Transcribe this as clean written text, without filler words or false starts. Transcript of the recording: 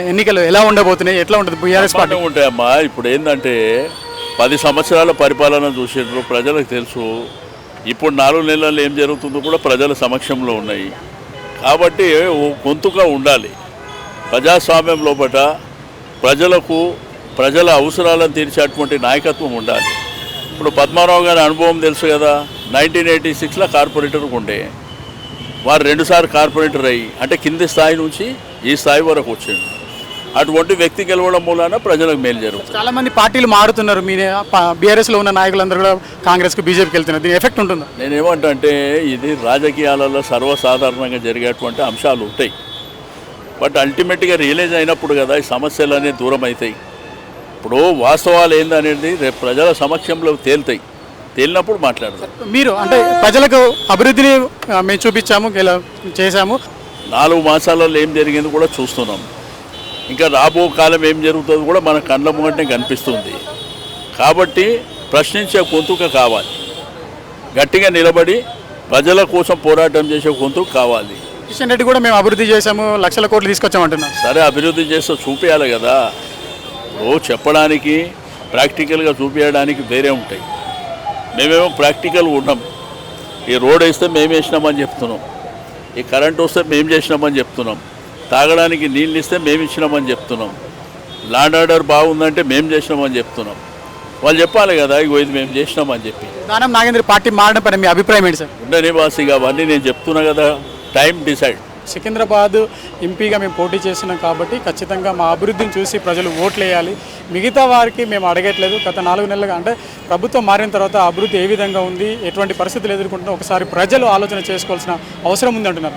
ఎన్నికలు ఎలా ఉండబోతున్నాయి, ఎట్లా ఉంటుంది బీఆర్ఎస్ పార్టీ? ఉంటాయమ్మా. ఇప్పుడు ఏంటంటే 10 సంవత్సరాల పరిపాలన చూసిండ్రు, ప్రజలకు తెలుసు. ఇప్పుడు 4 నెలల్లో ఏం జరుగుతుందో కూడా ప్రజల సమక్షంలో ఉన్నాయి. కాబట్టి గొంతుగా ఉండాలి. ప్రజాస్వామ్యం లోపల ప్రజలకు ప్రజల అవసరాలను తీర్చేటువంటి నాయకత్వం ఉండాలి. ఇప్పుడు పద్మారావు గారి అనుభవం తెలుసు కదా. 1986లో కార్పొరేటర్గా ఉండే వారు 2 సార్లు కార్పొరేటర్ అయ్యి అంటే కింది స్థాయి నుంచి ఈ స్థాయి వరకు వచ్చింది. అటువంటి వ్యక్తి గెలవడం మూలాన ప్రజలకు మేలు జరుగుతుంది. చాలా మంది పార్టీలు మారుతున్నారు. మీ బీఆర్ఎస్లో ఉన్న నాయకులందరూ కూడా కాంగ్రెస్కి బీజేపీకి వెళ్తున్నారు. దీని ఎఫెక్ట్ ఉంటుందా? నేనేమంటే ఇది రాజకీయాలలో సర్వసాధారణంగా జరిగేటువంటి అంశాలు ఉంటాయి. బట్ అల్టిమేట్గా రియలైజ్ అయినప్పుడు కదా ఈ సమస్యలు అనేవి దూరం అవుతాయి. ఇప్పుడు వాస్తవాలు ఏందనేది రేపు ప్రజల సమక్షంలో తేలుతాయి. తేలినప్పుడు మాట్లాడతాం. మీరు అంటే ప్రజలకు అభివృద్ధిని మేము చూపించాము, చేశాము. 4 మాసాలలో ఏం జరిగింది కూడా చూస్తున్నాం. ఇంకా రాబో కాలం ఏం జరుగుతుందో కూడా మన కళ్ళ ముంగటే కనిపిస్తుంది. కాబట్టి ప్రశ్నించే గొంతుక కావాలి, గట్టిగా నిలబడి ప్రజల కోసం పోరాటం చేసే గొంతుకు కావాలి. కిషన్ రెడ్డి కూడా మేము అభివృద్ధి చేశాము, లక్షల కోట్లు తీసుకొచ్చామంటున్నాం. సరే, అభివృద్ధి చేస్తే చూపించాలి కదా. చెప్పడానికి ప్రాక్టికల్గా చూపించడానికి వేరే ఉంటాయి. మేమేమో ప్రాక్టికల్గా ఉన్నాం. ఈ రోడ్ వేస్తే మేము వేసినామని చెప్తున్నాం, ఈ కరెంట్ వస్తే మేము చేసినామని చెప్తున్నాం, తాగడానికి నీళ్ళు ఇస్తే మేము ఇచ్చినామని చెప్తున్నాం, ల్యాండ్ ఆర్డర్ బాగుందంటే మేము చేసినామని చెప్తున్నాం. వాళ్ళు చెప్పాలి కదా ఇగో ఇది మేము చేసినామని చెప్పి. దానం నాగేంద్ర పార్టీ మారడం పైన మీ అభిప్రాయం ఏంటి సార్? ఉండని వాసిగా అవన్నీ నేను చెప్తున్నా కదా, టైం డిసైడ్. సికింద్రాబాద్ ఎంపీగా మేము పోటీ చేస్తున్నాం కాబట్టి ఖచ్చితంగా మా అభివృద్ధిని చూసి ప్రజలు ఓట్లు వేయాలి. మిగతా వారికి మేము అడగట్లేదు. గత 4 నెలలుగా అంటే ప్రభుత్వం మారిన తర్వాత అభివృద్ధి ఏ విధంగా ఉంది, ఎటువంటి పరిస్థితులు ఎదుర్కొంటున్నా ఒకసారి ప్రజలు ఆలోచన చేసుకోవాల్సిన అవసరం ఉంది అంటున్నారు.